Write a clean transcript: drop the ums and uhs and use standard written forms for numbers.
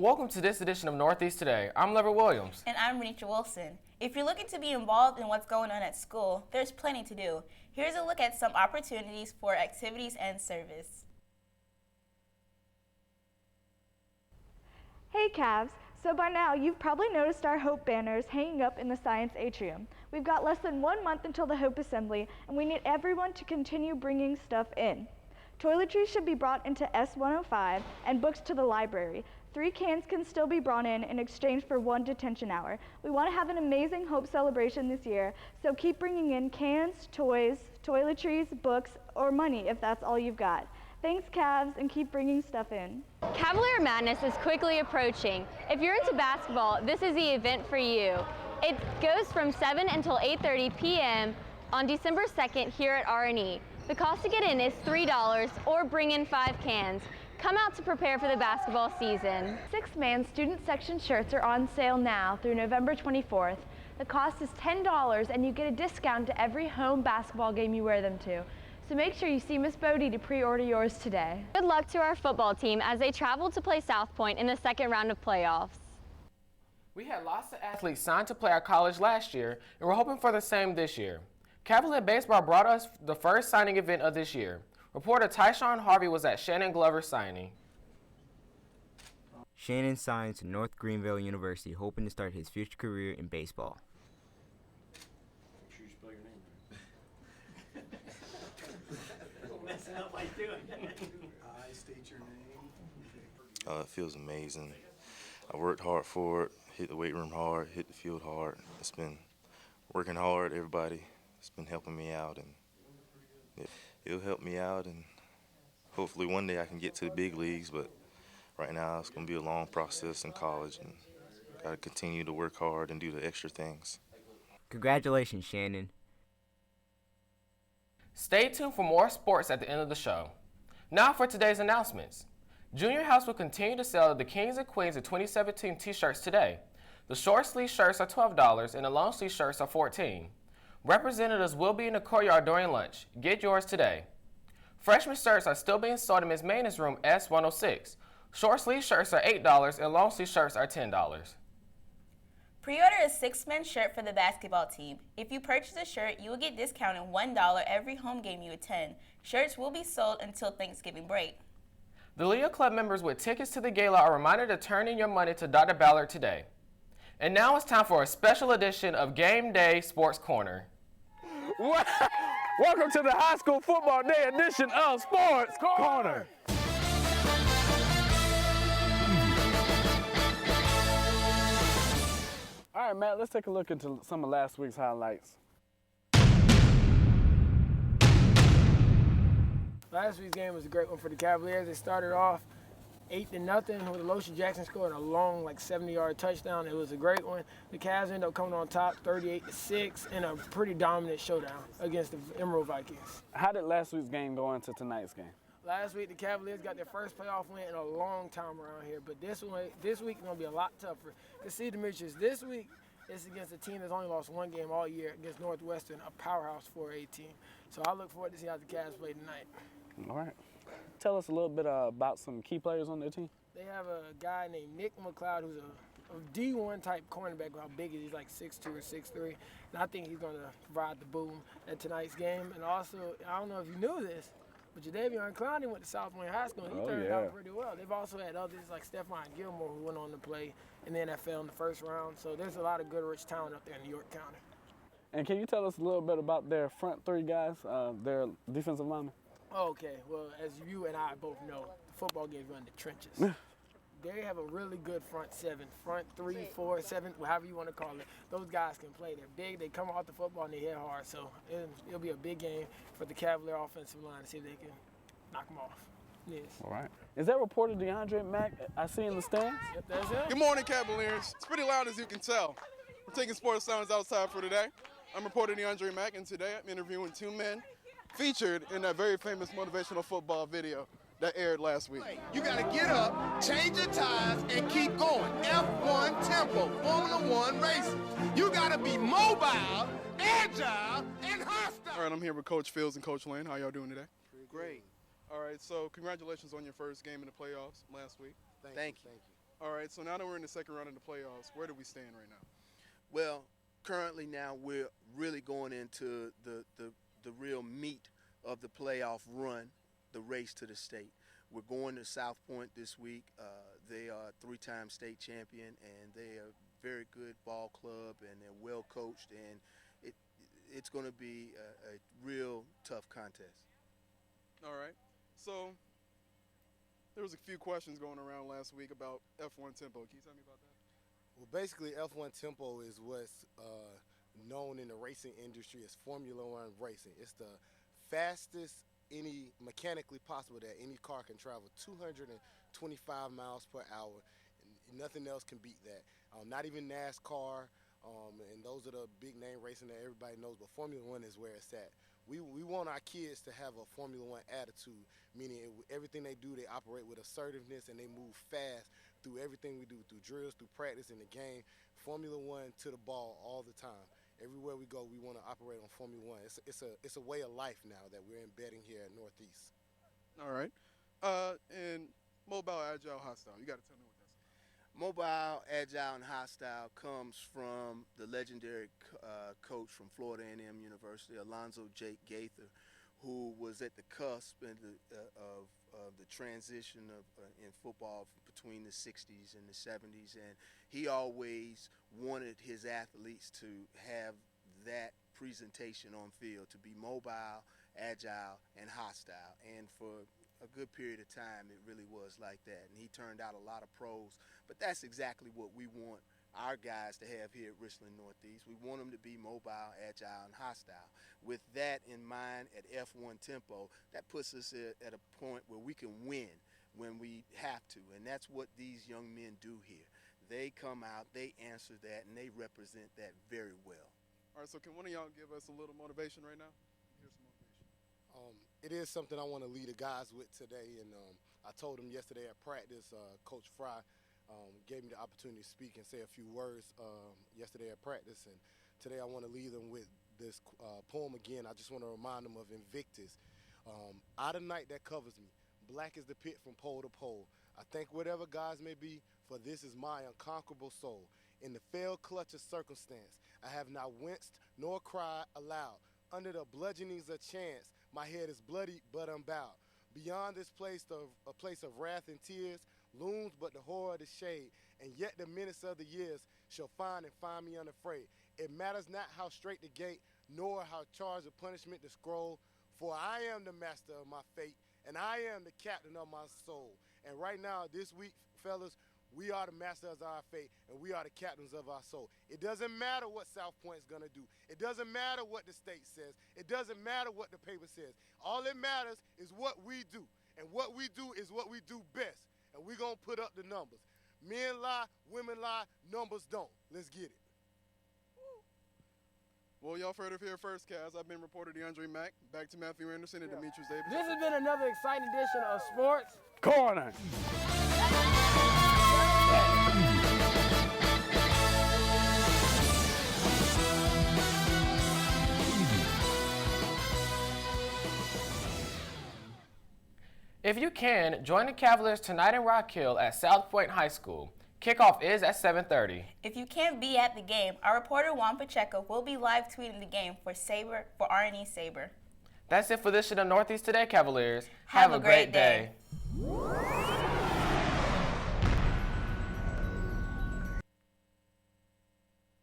Welcome to this edition of Northeast Today. I'm Lever Williams. And I'm Renisha Wilson. If you're looking to be involved in what's going on at school, there's plenty to do. Here's a look at some opportunities for activities and service. Hey Cavs! So by now you've probably noticed our Hope banners hanging up in the Science Atrium. We've got less than 1 month until the Hope Assembly, and we need everyone to continue bringing stuff in. Toiletries should be brought into S105 and books to the library. 3 cans can still be brought in exchange for 1 detention hour. We want to have an amazing Hope celebration this year, so keep bringing in cans, toys, toiletries, books, or money if that's all you've got. Thanks, Cavs, and keep bringing stuff in. Cavalier Madness is quickly approaching. If you're into basketball, this is the event for you. It goes from 7 until 8:30 p.m. on December 2nd here at R&E. The cost to get in is $3 or bring in 5 cans. Come out to prepare for the basketball season. 6-man student section shirts are on sale now through November 24th. The cost is $10 and you get a discount to every home basketball game you wear them to. So make sure you see Miss Bodie to pre-order yours today. Good luck to our football team as they travel to play South Point in the second round of playoffs. We had lots of athletes signed to play at college last year, and we're hoping for the same this year. Cavalier Baseball brought us the first signing event of this year. Reporter Tyshawn Harvey was at Shannon Glover's signing. Shannon signed to North Greenville University, hoping to start his future career in baseball. Make sure you spell your name right. Don't mess it up like doing I state your name. It feels amazing. I worked hard for it, hit the weight room hard, hit the field hard. It's been working hard, everybody. It's been helping me out, and it'll help me out, and hopefully one day I can get to the big leagues, but right now it's going to be a long process in college, and got to continue to work hard and do the extra things. Congratulations, Shannon. Stay tuned for more sports at the end of the show. Now for today's announcements. Junior House will continue to sell the Kings and Queens of 2017 t-shirts today. The short sleeve shirts are $12 and the long sleeve shirts are $14. Representatives will be in the courtyard during lunch. Get yours today. Freshman shirts are still being sold in Ms. Maintenance Room S106. Short sleeve shirts are $8 and long sleeve shirts are $10. Pre-order a 6-man shirt for the basketball team. If you purchase a shirt, you will get discounted $1 every home game you attend. Shirts will be sold until Thanksgiving break. The Leo Club members with tickets to the gala are reminded to turn in your money to Dr. Ballard today. And now it's time for a special edition of Game Day Sports Corner. Welcome to the high school football day edition of Sports Corner. All right, Matt, let's take a look into some of last week's highlights. Last week's game was a great one for the Cavaliers. They started off 8-0 with Aloysius Jackson scored a long, 70-yard touchdown. It was a great one. The Cavs ended up coming on top 38-6 in a pretty dominant showdown against the Emerald Vikings. How did last week's game go into tonight's game? Last week, the Cavaliers got their first playoff win in a long time around here, but this week is going to be a lot tougher. To see Demetrius, this week it's against a team that's only lost 1 game all year against Northwestern, a powerhouse 4A team. So I look forward to see how the Cavs play tonight. All right. Tell us a little bit about some key players on their team. They have a guy named Nick McLeod who's a D1 type cornerback. How big is he? He's like 6'2" or 6'3". And I think he's going to provide the boom at tonight's game. And also, I don't know if you knew this, but Jadeveon Clowney went to South Point High School, and he turned out pretty well. They've also had others like Stephon Gilmore, who went on to play in the NFL in the first round. So there's a lot of good, rich talent up there in York County. And can you tell us a little bit about their front 3 guys, their defensive linemen? Okay, well, as you and I both know, the football game's run the trenches. They have a really good front 7, front 3, 4, 7, however you want to call it. Those guys can play. They're big. They come off the football and they hit hard. So it'll be a big game for the Cavalier offensive line to see if they can knock them off. Yes. All right. Is that reporter DeAndre Mack I see in the stands? Yep, that's it. Good morning, Cavaliers. It's pretty loud, as you can tell. We're taking sports sounds outside for today. I'm reporter DeAndre Mack, and today I'm interviewing 2 men featured in that very famous motivational football video that aired last week. You got to get up, change your tires, and keep going. F1 tempo, Formula One racing. You got to be mobile, agile, and hostile. All right, I'm here with Coach Fields and Coach Lane. How y'all doing today? Great. All right, so congratulations on your first game in the playoffs last week. Thank you. All right, so now that we're in the second round of the playoffs, where do we stand right now? Well, currently now we're really going into the real meat of the playoff run, the race to the state. We're going to South Point this week. They are a 3-time state champion, and they are a very good ball club, and they're well coached, and it's going to be a real tough contest. All right, so there was a few questions going around last week about F1 Tempo. Can you tell me about that? Well, basically, F1 Tempo is what's known in the racing industry as Formula One racing. It's the fastest mechanically possible that any car can travel, 225 miles per hour. And nothing else can beat that. Not even NASCAR, and those are the big name racing that everybody knows, but Formula One is where it's at. We want our kids to have a Formula One attitude, meaning everything they do, they operate with assertiveness and they move fast through everything we do, through drills, through practice, in the game. Formula One to the ball all the time. Everywhere we go, we want to operate on Formula One. It's a way of life now that we're embedding here at Northeast. All right. And mobile, agile, hostile. You got to tell me what that's about. Mobile, agile, and hostile comes from the legendary coach from Florida A&M University, Alonzo Jake Gaither, who was at the cusp of the transition in football between the 60s and the 70s, and he always wanted his athletes to have that presentation on field, to be mobile, agile, and hostile. And for a good period of time, it really was like that. And he turned out a lot of pros, but that's exactly what we want our guys to have here at Richland Northeast. We want them to be mobile, agile, and hostile. With that in mind, at F1 Tempo, that puts us at a point where we can win when we have to, and that's what these young men do here. They come out, they answer that, and they represent that very well. All right, so can one of y'all give us a little motivation right now? Here's some motivation. It is something I want to lead the guys with today, and I told them yesterday at practice, Coach Fry gave me the opportunity to speak and say a few words yesterday at practice, and today I want to lead them with this poem again. I just want to remind them of Invictus. Out of night that covers me, black is the pit from pole to pole. I thank whatever gods may be, for this is my unconquerable soul. In the fell clutch of circumstance, I have not winced nor cried aloud. Under the bludgeonings of chance, my head is bloody but unbowed. Beyond this place a place of wrath and tears, looms but the horror of the shade, and yet the menace of the years shall find me unafraid. It matters not how straight the gate, nor how charged of punishment the scroll, for I am the master of my fate, and I am the captain of my soul. And right now, this week, fellas, we are the masters of our fate, and we are the captains of our soul. It doesn't matter what South Point's gonna do. It doesn't matter what the state says. It doesn't matter what the paper says. All that matters is what we do, and what we do is what we do best, and we're gonna put up the numbers. Men lie, women lie, numbers don't. Let's get it. Well, y'all heard it here first, Kaz. I've been reporter DeAndre Mack. Back to Matthew Anderson and Demetrius Davis. This has been another exciting edition of Sports Corner. If you can, join the Cavaliers tonight in Rock Hill at South Point High School. Kickoff is at 7:30. If you can't be at the game, our reporter Juan Pacheco will be live tweeting the game for R&E Sabre. That's it for this edition of Northeast Today, Cavaliers. Have a great day.